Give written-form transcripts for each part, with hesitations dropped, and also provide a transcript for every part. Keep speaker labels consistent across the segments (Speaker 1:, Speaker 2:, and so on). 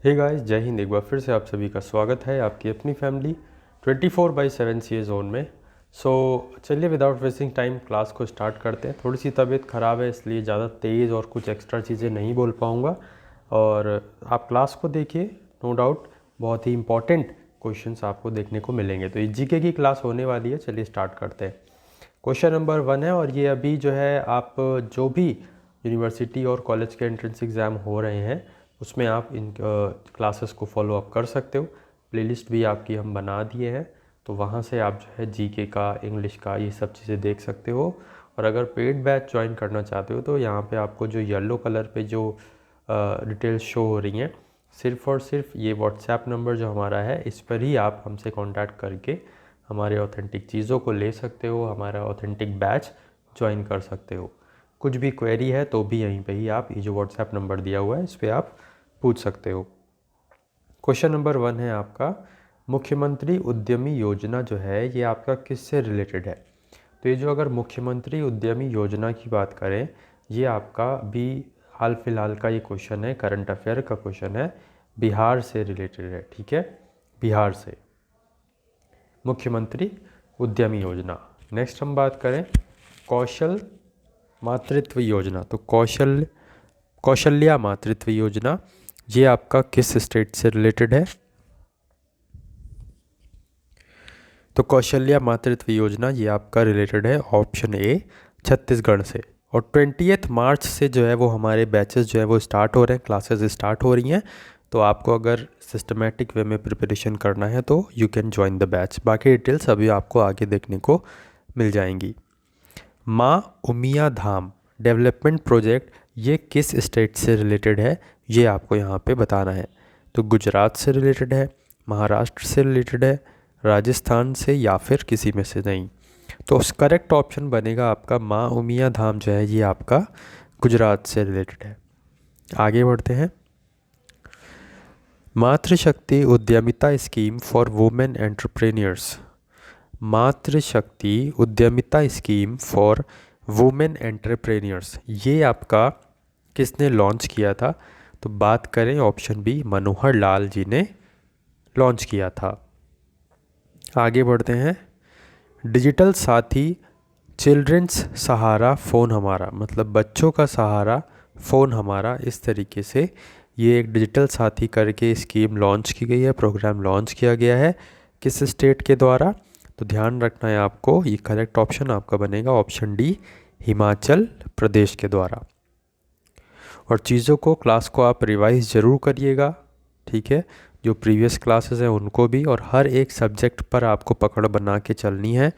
Speaker 1: Hey guys, जय हिंद। एक बार फिर से आप सभी का स्वागत है आपकी अपनी फैमिली 24/7 सी जोन में। चलिए विदाउट वेस्टिंग टाइम क्लास को स्टार्ट करते हैं। थोड़ी सी तबीयत ख़राब है इसलिए ज़्यादा तेज़ और कुछ एक्स्ट्रा चीज़ें नहीं बोल पाऊँगा। और आप क्लास को देखिए, नो डाउट बहुत ही इंपॉर्टेंट क्वेश्चंस आपको देखने को मिलेंगे। तो ये जीके की क्लास होने वाली है। चलिए स्टार्ट करते हैं। क्वेश्चन नंबर 1 है और ये अभी जो है आप जो भी यूनिवर्सिटी और कॉलेज के एंट्रेंस एग्ज़ाम हो रहे हैं उसमें आप इन क्लासेस को फॉलो अप कर सकते हो। प्लेलिस्ट भी आपकी हम बना दिए हैं, तो वहाँ से आप जो है जीके का, इंग्लिश का, ये सब चीज़ें देख सकते हो। और अगर पेड बैच ज्वाइन करना चाहते हो तो यहाँ पे आपको जो येलो कलर पे जो डिटेल्स शो हो रही हैं, सिर्फ़ और सिर्फ ये व्हाट्सएप नंबर जो हमारा है इस पर ही आप हमसे कांटेक्ट करके हमारे ऑथेंटिक चीज़ों को ले सकते हो, हमारा ऑथेंटिक बैच ज्वाइन कर सकते हो। कुछ भी क्वेरी है तो भी यहीं पे ही आप ये जो व्हाट्सएप नंबर दिया हुआ है इस पर आप पूछ सकते हो। क्वेश्चन नंबर 1 है आपका, मुख्यमंत्री उद्यमी योजना जो है ये आपका किससे रिलेटेड है? तो ये जो अगर मुख्यमंत्री उद्यमी योजना की बात करें, ये आपका भी हाल फिलहाल का ये क्वेश्चन है, करंट अफेयर का क्वेश्चन है, बिहार से रिलेटेड है। ठीक है, बिहार से मुख्यमंत्री उद्यमी योजना। नेक्स्ट हम बात करें कौशल मातृत्व योजना। तो कौशल्या मातृत्व योजना ये आपका किस स्टेट से रिलेटेड है? तो कौशल्या मातृत्व योजना ये आपका रिलेटेड है ऑप्शन ए, छत्तीसगढ़ से। और 20 मार्च से जो है वो हमारे बैचेस जो है वो स्टार्ट हो रहे हैं, क्लासेस स्टार्ट हो रही हैं। तो आपको अगर सिस्टमेटिक वे में प्रिपरेशन करना है तो you can join the batch. बाकी डिटेल्स अभी आपको आगे देखने को मिल जाएंगी। माँ उमिया धाम डेवलपमेंट प्रोजेक्ट ये किस स्टेट से रिलेटेड है, ये आपको यहाँ पे बताना है। तो गुजरात से रिलेटेड है, महाराष्ट्र से रिलेटेड है, राजस्थान से, या फिर किसी में से नहीं। तो करेक्ट ऑप्शन बनेगा आपका माँ उमिया धाम जो है ये आपका गुजरात से रिलेटेड है। आगे बढ़ते हैं। मातृशक्ति उद्यमिता स्कीम फॉर वुमेन एंटरप्रेन्योर्स। मातृशक्ति उद्यमिता स्कीम फॉर वुमेन एंटरप्रेन्योर्स ये आपका किसने लॉन्च किया था? तो बात करें ऑप्शन बी, मनोहर लाल जी ने लॉन्च किया था। आगे बढ़ते हैं। डिजिटल साथी चिल्ड्रंस सहारा फ़ोन हमारा, मतलब बच्चों का सहारा फ़ोन हमारा, इस तरीके से ये एक डिजिटल साथी करके स्कीम लॉन्च की गई है, प्रोग्राम लॉन्च किया गया है। किस स्टेट के द्वारा? तो ध्यान रखना है आपको, ये करेक्ट ऑप्शन आपका बनेगा ऑप्शन डी, हिमाचल प्रदेश के द्वारा। और चीज़ों को, क्लास को आप रिवाइज ज़रूर करिएगा, ठीक है, जो प्रीवियस क्लासेस हैं उनको भी। और हर एक सब्जेक्ट पर आपको पकड़ बना के चलनी है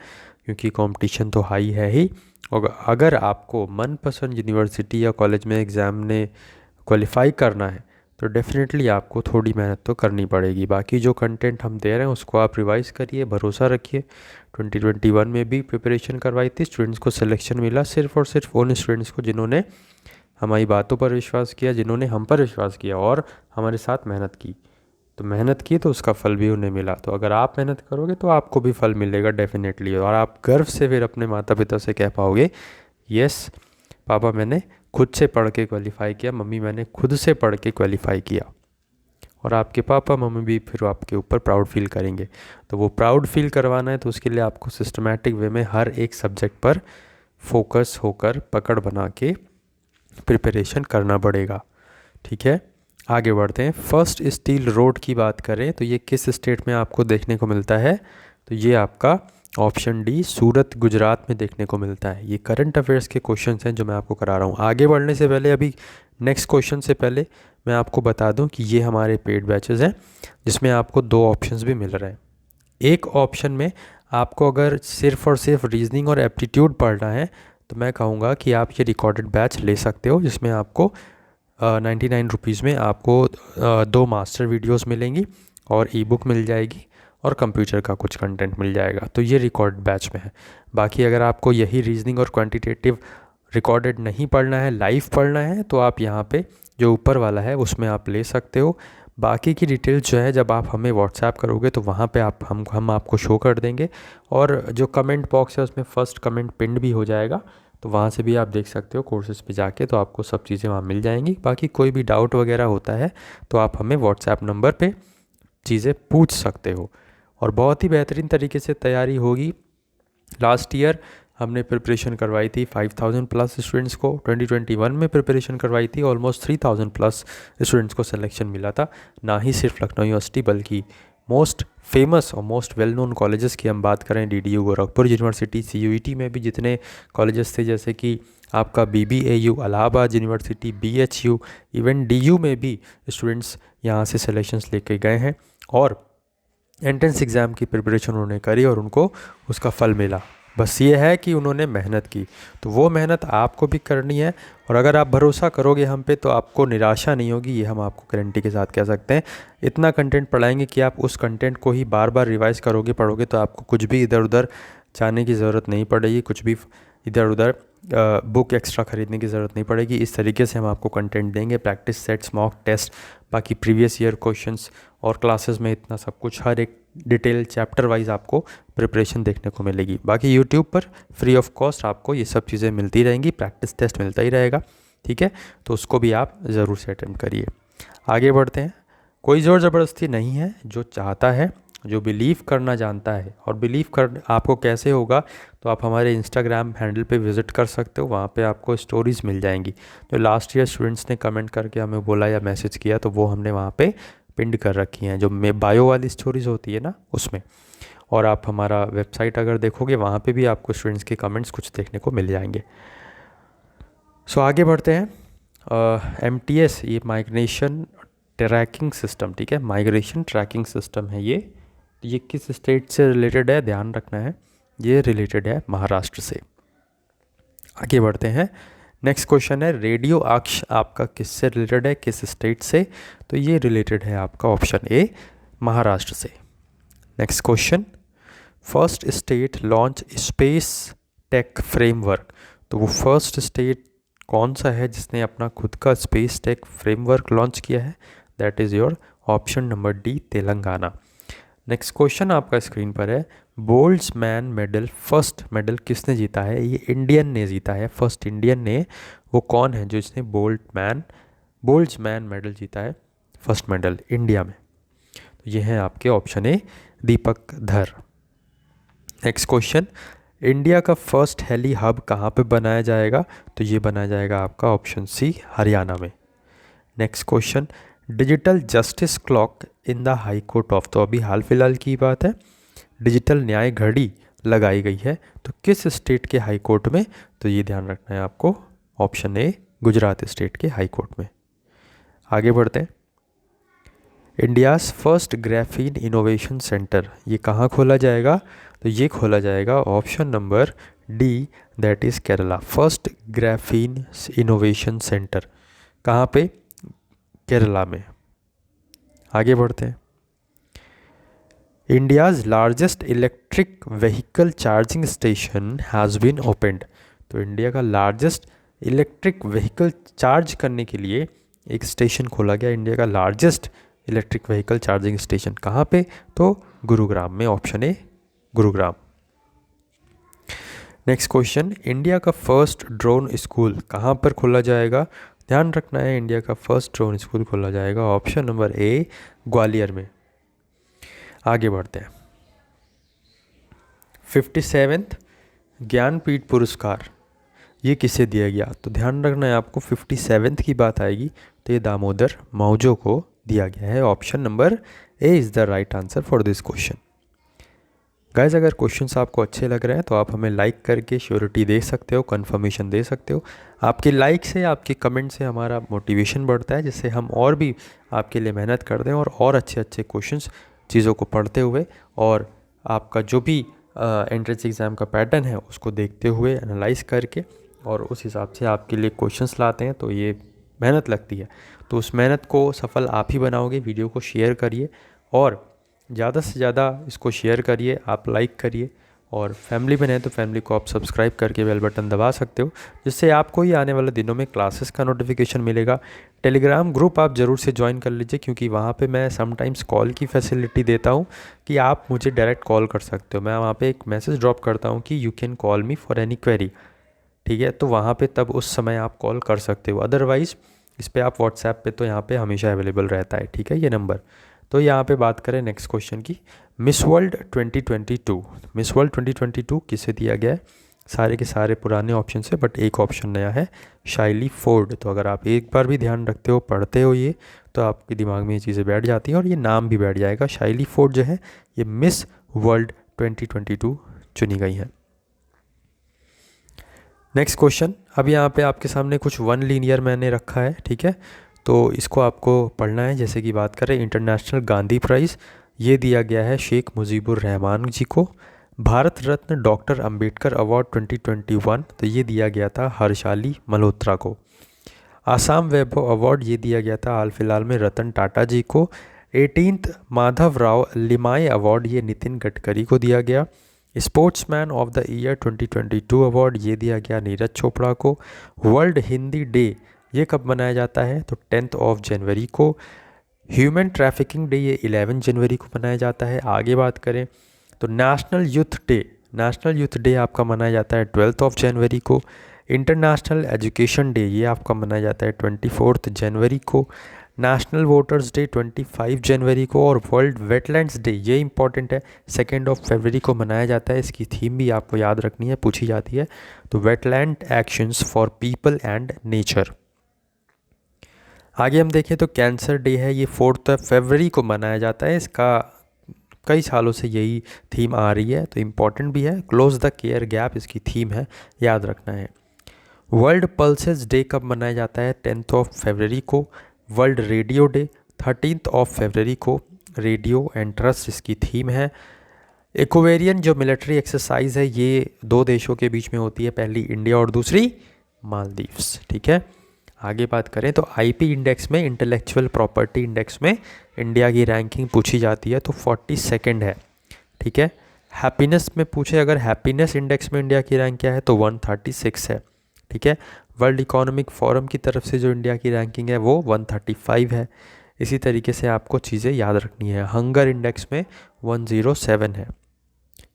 Speaker 1: क्योंकि कंपटीशन तो हाई है ही। और अगर आपको मनपसंद यूनिवर्सिटी या कॉलेज में एग्ज़ाम ने क्वालिफाई करना है तो डेफिनेटली आपको थोड़ी मेहनत तो करनी पड़ेगी। बाकी जो कंटेंट हम दे रहे हैं उसको आप रिवाइज़ करिए, भरोसा रखिए। 2021 में भी प्रिपरेशन करवाई थी, स्टूडेंट्स को सिलेक्शन मिला सिर्फ़ और सिर्फ उन स्टूडेंट्स को जिन्होंने हमारी बातों पर विश्वास किया, जिन्होंने हम पर विश्वास किया और हमारे साथ मेहनत की। तो मेहनत की तो उसका फल भी उन्हें मिला। तो अगर आप मेहनत करोगे तो आपको भी फल मिलेगा डेफिनेटली। और आप गर्व से फिर अपने माता पिता से कह पाओगे, यस पापा मैंने खुद से पढ़ के क्वालिफ़ाई किया, मम्मी मैंने खुद से पढ़ के क्वालिफ़ाई किया। और आपके पापा मम्मी भी फिर आपके ऊपर प्राउड फील करेंगे। तो वो प्राउड फील करवाना है तो उसके लिए आपको सिस्टमैटिक वे में हर एक सब्जेक्ट पर फोकस होकर पकड़ बना के प्रिपरेशन करना पड़ेगा, ठीक है। आगे बढ़ते हैं। फर्स्ट स्टील रोड की बात करें तो ये किस स्टेट में आपको देखने को मिलता है? तो ये आपका ऑप्शन डी, सूरत गुजरात में देखने को मिलता है। ये करंट अफेयर्स के क्वेश्चंस हैं जो मैं आपको करा रहा हूँ। आगे बढ़ने से पहले, अभी नेक्स्ट क्वेश्चन से पहले मैं आपको बता दूं कि ये हमारे पेड बैचेस हैं जिसमें आपको 2 ऑप्शंस भी मिल रहे हैं। एक ऑप्शन में आपको अगर सिर्फ और सिर्फ रीजनिंग और एप्टीट्यूड पढ़ना है तो मैं कहूँगा कि आप ये रिकॉर्डेड बैच ले सकते हो, जिसमें आपको 99 रुपीज़ में आपको 2 मास्टर वीडियोस मिलेंगी और ई बुक मिल जाएगी और कंप्यूटर का कुछ कंटेंट मिल जाएगा। तो ये रिकॉर्ड बैच में है। बाकी अगर आपको यही रीजनिंग और क्वांटिटेटिव रिकॉर्डेड नहीं पढ़ना है, लाइव पढ़ना है, तो आप यहाँ पे जो ऊपर वाला है उसमें आप ले सकते हो। बाकी की डिटेल्स जो है जब आप हमें व्हाट्सएप करोगे तो वहाँ पे हम आपको शो कर देंगे। और जो कमेंट बॉक्स है उसमें फर्स्ट कमेंट पिंड भी हो जाएगा, तो वहाँ से भी आप देख सकते हो कोर्सेज़ पे जाके, तो आपको सब चीज़ें वहाँ मिल जाएंगी। बाकी कोई भी डाउट वगैरह होता है तो आप हमें व्हाट्सएप नंबर पे चीज़ें पूछ सकते हो, और बहुत ही बेहतरीन तरीके से तैयारी होगी। लास्ट ईयर हमने प्रिपरेशन करवाई थी 5000 प्लस स्टूडेंट्स को, 2021 में प्रिपरेशन करवाई थी, ऑलमोस्ट 3000 प्लस स्टूडेंट्स को सिलेक्शन मिला था। ना ही सिर्फ लखनऊ यूनिवर्सिटी बल्कि मोस्ट फेमस और मोस्ट वेल नोन कॉलेजेस की हम बात करें, DDU गोरखपुर यूनिवर्सिटी, CUET में भी जितने कॉलेजेस थे, जैसे कि आपका BBAU Allahabad university, BHU, even DU में भी स्टूडेंट्स यहाँ से सिलेक्शंस लेके गए हैं और एंट्रेंस एग्ज़ाम की प्रिपरेशन उन्होंने करी और उनको उसका फल मिला। बस ये है कि उन्होंने मेहनत की, तो वो मेहनत आपको भी करनी है। और अगर आप भरोसा करोगे हम पे तो आपको निराशा नहीं होगी, ये हम आपको गारंटी के साथ कह सकते हैं। इतना कंटेंट पढ़ाएंगे कि आप उस कंटेंट को ही बार बार रिवाइज़ करोगे, पढ़ोगे, तो आपको कुछ भी इधर उधर जाने की ज़रूरत नहीं पड़ेगी, कुछ भी इधर उधर बुक एक्स्ट्रा ख़रीदने की ज़रूरत नहीं पड़ेगी। इस तरीके से हम आपको कंटेंट देंगे, प्रैक्टिस सेट्स, मॉक टेस्ट, बाकी प्रीवियस ईयर क्वेश्चंस और क्लासेस में इतना सब कुछ, हर एक डिटेल चैप्टर वाइज आपको प्रिपरेशन देखने को मिलेगी। बाकी यूट्यूब पर फ्री ऑफ कॉस्ट आपको ये सब चीज़ें मिलती रहेंगी, प्रैक्टिस टेस्ट मिलता ही रहेगा, ठीक है। तो उसको भी आप ज़रूर से अटेम्प्ट करिए। आगे बढ़ते हैं। कोई ज़ोर ज़बरदस्ती नहीं है, जो चाहता है, जो बिलीव करना जानता है। और बिलीव कर आपको कैसे होगा, तो आप हमारे इंस्टाग्राम हैंडल पे विज़िट कर सकते हो, वहाँ पे आपको स्टोरीज़ मिल जाएंगी। जो लास्ट ईयर स्टूडेंट्स ने कमेंट करके हमें बोला या मैसेज किया, तो वो हमने वहाँ पे पिंड कर रखी हैं, जो बायो वाली स्टोरीज़ होती है ना, उसमें। और आप हमारा वेबसाइट अगर देखोगे, वहाँ पे भी आपको स्टूडेंट्स के कमेंट्स कुछ देखने को मिल जाएंगे। सो आगे बढ़ते हैं। MTS, ये माइग्रेशन ट्रैकिंग सिस्टम, ठीक है, माइग्रेशन ट्रैकिंग सिस्टम है ये किस स्टेट से रिलेटेड है, ध्यान रखना है, ये रिलेटेड है महाराष्ट्र से। आगे बढ़ते हैं। नेक्स्ट क्वेश्चन है, रेडियो अक्ष आपका किससे रिलेटेड है, किस स्टेट से, तो ये रिलेटेड है आपका ऑप्शन ए, महाराष्ट्र से। Next question, first state launch space tech framework, तो वो फर्स्ट स्टेट कौन सा है जिसने अपना खुद का स्पेस टेक फ्रेमवर्क लॉन्च किया है, that is your option number D, Telangana. Next question आपका स्क्रीन पर है, बोल्ट्जमैन मेडल, फर्स्ट मेडल किसने जीता है, ये इंडियन ने जीता है, फर्स्ट इंडियन ने, वो कौन है जो इसने बोल्ट्जमैन मेडल जीता है, फर्स्ट मेडल इंडिया में, तो ये है आपके ऑप्शन ए, दीपक धर। नेक्स्ट क्वेश्चन, इंडिया का फर्स्ट हेली हब कहाँ पे बनाया जाएगा, तो ये बनाया जाएगा आपका ऑप्शन सी, हरियाणा में। Next question, digital justice clock in the high court of, तो अभी हाल फिलहाल की बात है, डिजिटल न्याय घड़ी लगाई गई है, तो किस स्टेट के हाई कोर्ट में, तो ये ध्यान रखना है आपको, ऑप्शन ए, गुजरात स्टेट के हाई कोर्ट में। आगे बढ़ते हैं। India's first graphene innovation centre, ये कहाँ खोला जाएगा, तो ये खोला जाएगा option number D, that is Kerala. First graphene innovation centre कहाँ पे, केरला में। आगे बढ़ते हैं। India's largest electric vehicle charging station has been opened, तो इंडिया का लार्जेस्ट इलेक्ट्रिक व्हीकल चार्ज करने के लिए एक स्टेशन खोला गया, इंडिया का largest electric vehicle charging station कहाँ पे, तो गुरुग्राम में, option A, Gurugram. Next question, India का फर्स्ट ड्रोन स्कूल कहाँ पर खोला जाएगा, ध्यान रखना है, इंडिया का फर्स्ट ड्रोन स्कूल खोला जाएगा, ऑप्शन नंबर ए, ग्वालियर में। आगे बढ़ते हैं। 57th ज्ञानपीठ पुरस्कार ये किसे दिया गया, तो ध्यान रखना है आपको, 57th की बात आएगी तो ये दामोदर मौजो को दिया गया है, option number A is the right answer for this question. Guys, अगर क्वेश्चंस आपको अच्छे लग रहे हैं तो आप हमें लाइक करके श्योरिटी दे सकते हो, कंफर्मेशन दे सकते हो। आपके लाइक से, आपके कमेंट से हमारा मोटिवेशन बढ़ता है, जिससे हम और भी आपके लिए मेहनत करते हैं और अच्छे अच्छे क्वेश्चंस चीज़ों को पढ़ते हुए और आपका जो भी एंट्रेंस एग्ज़ाम का पैटर्न है उसको देखते हुए एनालाइज करके और उस हिसाब से आपके लिए क्वेश्चंस लाते हैं, तो ये मेहनत लगती है। तो उस मेहनत को सफल आप ही बनाओगे। वीडियो को शेयर करिए और ज़्यादा से ज़्यादा इसको शेयर करिए, आप लाइक करिए, और फैमिली में हैं तो फैमिली को आप सब्सक्राइब करके बेल बटन दबा सकते हो, जिससे आपको ही आने वाले दिनों में क्लासेस का नोटिफिकेशन मिलेगा। टेलीग्राम ग्रुप आप ज़रूर से ज्वाइन कर लीजिए, क्योंकि वहाँ पे मैं समटाइम्स कॉल की फैसिलिटी देता हूँ कि आप मुझे डायरेक्ट कॉल कर सकते हो। मैं वहाँ पे एक मैसेज ड्रॉप करता हूँ कि you can call me for any query, ठीक है, तो वहाँ पे तब उस समय आप कॉल कर सकते हो। अदरवाइज़ इस पे आप व्हाट्सएप पे तो यहाँ पे हमेशा अवेलेबल रहता है, ठीक है, ये नंबर। तो यहाँ पे बात करें नेक्स्ट क्वेश्चन की, मिस वर्ल्ड 2022। मिस वर्ल्ड 2022 किसे दिया गया है? सारे के सारे पुराने ऑप्शन से, बट एक ऑप्शन नया है, शाइली फोर्ड। तो अगर आप एक बार भी ध्यान रखते हो, पढ़ते हो ये, तो आपके दिमाग में ये चीज़ें बैठ जाती हैं और ये नाम भी बैठ जाएगा। शाइली फोर्ड जो है ये मिस वर्ल्ड 2022 चुनी गई हैं। नेक्स्ट क्वेश्चन, अब यहाँ पे आपके सामने कुछ वन लीनियर मैंने रखा है, ठीक है, तो इसको आपको पढ़ना है। जैसे कि बात करें इंटरनेशनल गांधी प्राइज़, ये दिया गया है शेख मुजीबुर रहमान जी को। भारत रत्न डॉक्टर अंबेडकर अवार्ड 2021, तो ये दिया गया था हर्षाली मल्होत्रा को। आसाम वैभव अवार्ड ये दिया गया था हाल फिलहाल में रतन टाटा जी को। 18th माधव राव लिमाय अवार्ड ये नितिन गडकरी को दिया गया। Sportsman of the year 2022 award ये दिया गया नीरज चोपड़ा को। वर्ल्ड हिंदी डे ये कब मनाया जाता है? तो 10 जनवरी को। ह्यूमन ट्रैफिकिंग डे ये 11 जनवरी को मनाया जाता है। आगे बात करें तो नेशनल यूथ डे आपका मनाया जाता है 12 जनवरी को। इंटरनेशनल एजुकेशन डे ये आपका मनाया जाता है 24 जनवरी को। नेशनल वोटर्स डे 25 जनवरी को। और वर्ल्ड वेटलैंड्स डे ये इंपॉर्टेंट है, 2 फरवरी को मनाया जाता है। इसकी थीम भी आपको याद रखनी है, पूछी जाती है, तो wetland actions for people and nature. आगे हम देखें तो कैंसर डे है, ये 4 फरवरी को मनाया जाता है। इसका कई सालों से यही थीम आ रही है, तो इम्पॉर्टेंट भी है। क्लोज द केयर गैप इसकी थीम है, याद रखना है। वर्ल्ड पल्सेस डे कब मनाया जाता है? 10 फरवरी को। वर्ल्ड रेडियो डे 13 फरवरी को। रेडियो एंड ट्रस्ट इसकी थीम है। इक्वेरियन जो मिलिट्री एक्सरसाइज है ये 2 देशों के बीच में होती है, पहली इंडिया और दूसरी मालदीव्स, ठीक है। आगे बात करें तो आईपी इंडेक्स में, इंटेलेक्चुअल प्रॉपर्टी इंडेक्स में इंडिया की रैंकिंग पूछी जाती है तो 42 है, ठीक है। हैप्पीनेस में पूछे अगर हैप्पीनेस इंडेक्स में इंडिया की रैंक क्या है तो 136 है, ठीक है। वर्ल्ड इकोनॉमिक फोरम की तरफ से जो इंडिया की रैंकिंग है वो 135 है। इसी तरीके से आपको चीज़ें याद रखनी है। हंगर इंडेक्स में 107 है।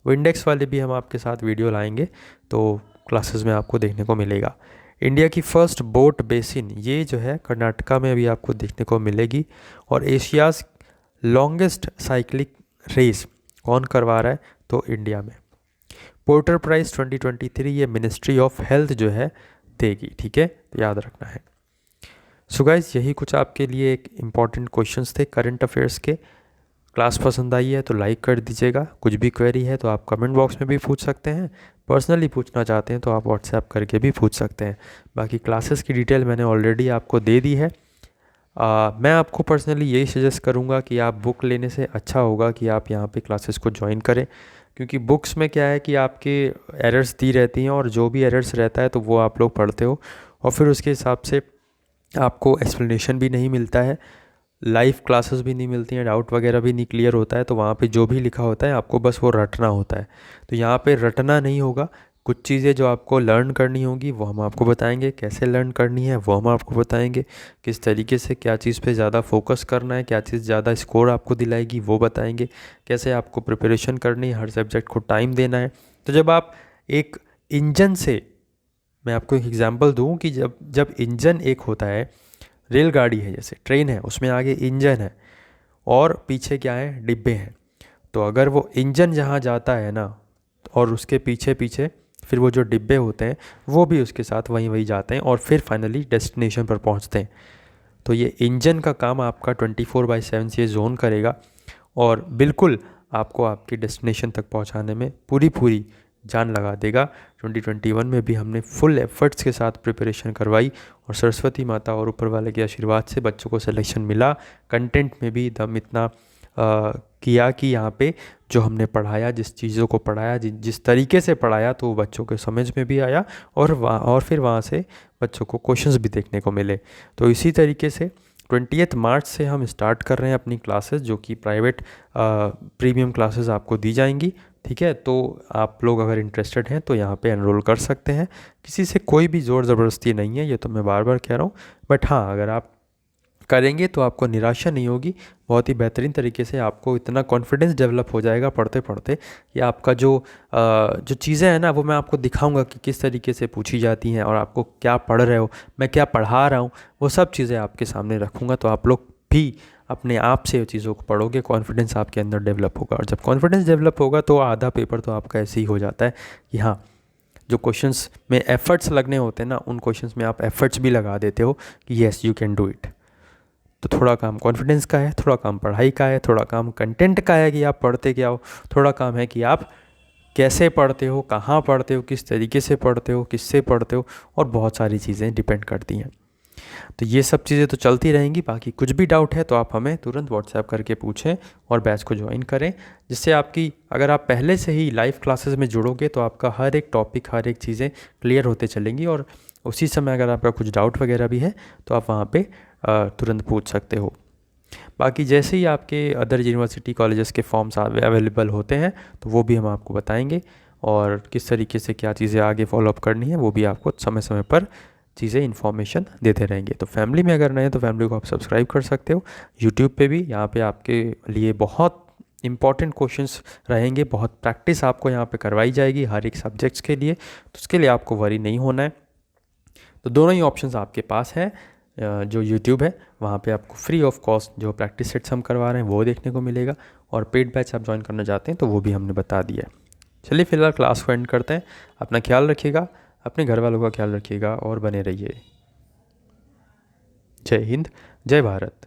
Speaker 1: वो इंडेक्स वाले भी हम आपके साथ वीडियो लाएंगे तो क्लासेस में आपको देखने को मिलेगा। इंडिया की फर्स्ट बोट बेसिन ये जो है कर्नाटका में अभी आपको देखने को मिलेगी। और एशियाज़ लॉन्गेस्ट साइक्लिक रेस कौन करवा रहा है? तो इंडिया में। पोर्टर प्राइज़ 2023 ये मिनिस्ट्री ऑफ हेल्थ जो है देगी, ठीक है, तो याद रखना है। सो गाइस यही कुछ आपके लिए एक इम्पॉर्टेंट क्वेश्चंस थे करंट अफेयर्स के। क्लास पसंद आई है तो लाइक कर दीजिएगा। कुछ भी क्वेरी है तो आप कमेंट बॉक्स में भी पूछ सकते हैं। पर्सनली पूछना चाहते हैं तो आप व्हाट्सएप करके भी पूछ सकते हैं। बाकी क्लासेस की डिटेल मैंने ऑलरेडी आपको दे दी है। मैं आपको पर्सनली यही सजेस्ट करूँगा कि आप बुक लेने से अच्छा होगा कि आप यहाँ पे क्लासेस को ज्वाइन करें, क्योंकि बुक्स में क्या है कि आपके एरर्स दी रहती हैं और जो भी एरर्स रहता है तो वो आप लोग पढ़ते हो और फिर उसके हिसाब से आपको एक्सप्लेनेशन भी नहीं मिलता है, लाइव क्लासेस भी नहीं मिलती हैं, डाउट वगैरह भी नहीं क्लियर होता है। तो वहाँ पे जो भी लिखा होता है आपको बस वो रटना होता है। तो यहाँ पे रटना नहीं होगा, कुछ चीज़ें जो आपको लर्न करनी होगी वो हम आपको बताएंगे, कैसे लर्न करनी है वो हम आपको बताएंगे, किस तरीके से क्या चीज़ पे ज़्यादा फोकस करना है, क्या चीज़ ज़्यादा स्कोर आपको दिलाएगी वो बताएंगे, कैसे आपको प्रिपरेशन करनी है, हर सब्जेक्ट को टाइम देना है। तो जब आप एक इंजन से, मैं आपको एक एग्जांपल दूं कि जब इंजन एक होता है, रेलगाड़ी है जैसे ट्रेन है, उसमें आगे इंजन है और पीछे क्या है? डिब्बे हैं। तो अगर वो इंजन जहाँ जाता है ना और उसके पीछे पीछे फिर वो जो डिब्बे होते हैं वो भी उसके साथ वहीं वहीं जाते हैं और फिर फाइनली डेस्टिनेशन पर पहुँचते हैं। तो ये इंजन का काम आपका 24/7 से जोन करेगा और बिल्कुल आपको आपकी डेस्टिनेशन तक पहुँचाने में पूरी जान लगा देगा। 2021 में भी हमने फुल एफर्ट्स के साथ प्रिपरेशन करवाई और सरस्वती माता और ऊपर वाले के आशीर्वाद से बच्चों को सिलेक्शन मिला। कंटेंट में भी दम इतना किया कि यहाँ पे जो हमने पढ़ाया, जिस चीज़ों को पढ़ाया, जिस तरीके से पढ़ाया तो वो बच्चों के समझ में भी आया और फिर वहाँ से बच्चों को क्वेश्चंस भी देखने को मिले। तो इसी तरीके से 20 मार्च से हम स्टार्ट कर रहे हैं अपनी क्लासेस, जो कि प्राइवेट प्रीमियम क्लासेस आपको दी जाएंगी, ठीक है। तो आप लोग अगर इंटरेस्टेड हैं तो यहाँ पे एनरोल कर सकते हैं। किसी से कोई भी ज़ोर ज़बरदस्ती नहीं है, ये तो मैं बार बार कह रहा हूँ। बट हाँ, अगर आप करेंगे तो आपको निराशा नहीं होगी। बहुत ही बेहतरीन तरीके से आपको इतना कॉन्फिडेंस डेवलप हो जाएगा पढ़ते पढ़ते कि आपका जो चीज़ें हैं ना वो मैं आपको दिखाऊंगा कि किस तरीके से पूछी जाती हैं और आपको क्या पढ़ रहे हो, मैं क्या पढ़ा रहा हूँ, वो सब चीज़ें आपके सामने रखूँगा। तो आप लोग भी अपने आप से चीज़ों को पढ़ोगे, कॉन्फिडेंस आपके अंदर डेवलप होगा। और जब कॉन्फिडेंस डेवलप होगा तो आधा पेपर तो आपका ऐसे ही हो जाता है कि हाँ, जो क्वेश्चंस में एफर्ट्स लगने होते हैं ना, उन क्वेश्चंस में आप एफर्ट्स भी लगा देते हो कि yes you can do it. तो थोड़ा काम कॉन्फिडेंस का है, थोड़ा काम पढ़ाई का है, थोड़ा काम कंटेंट का है कि आप पढ़ते क्या हो, थोड़ा काम है कि आप कैसे पढ़ते हो, कहाँ पढ़ते हो, किस तरीके से पढ़ते हो, किससे पढ़ते हो, और बहुत सारी चीज़ें डिपेंड करती हैं। तो ये सब चीज़ें तो चलती रहेंगी। बाकी कुछ भी डाउट है तो आप हमें तुरंत व्हाट्सएप करके पूछें और बैच को ज्वाइन करें, जिससे आपकी, अगर आप पहले से ही लाइव क्लासेस में जुड़ोगे तो आपका हर एक टॉपिक, हर एक चीज़ें क्लियर होते चलेंगी। और उसी समय अगर आपका कुछ डाउट वगैरह भी है तो आप वहाँ पे तुरंत पूछ सकते हो। बाकी जैसे ही आपके अदर यूनिवर्सिटी कॉलेजेस के फॉर्म्स अवेलेबल होते हैं तो वो भी हम आपको बताएंगे, और किस तरीके से क्या चीज़ें आगे फॉलोअप करनी है वो भी आपको समय समय पर चीज़ें इन्फॉर्मेशन देते रहेंगे। तो फैमिली में अगर नए हैं तो फैमिली को आप सब्सक्राइब कर सकते हो। यूट्यूब पे भी, यहाँ पे आपके लिए बहुत इंपॉर्टेंट क्वेश्चंस रहेंगे, बहुत प्रैक्टिस आपको यहाँ पे करवाई जाएगी हर एक सब्जेक्ट्स के लिए, तो उसके लिए आपको वरी नहीं होना है। तो दोनों ही ऑप्शंस आपके पास हैं। जो यूट्यूब है वहाँ पे आपको फ्री ऑफ कॉस्ट जो प्रैक्टिस सेट्स हम करवा रहे हैं वो देखने को मिलेगा, और पेड बैच आप ज्वाइन करना चाहते हैं तो वो भी हमने बता दिया है। चलिए फिलहाल क्लास को एंड करते हैं। अपना ख्याल रखिएगा, अपने घर वालों का ख्याल रखिएगा और बने रहिए। जय हिंद, जय भारत।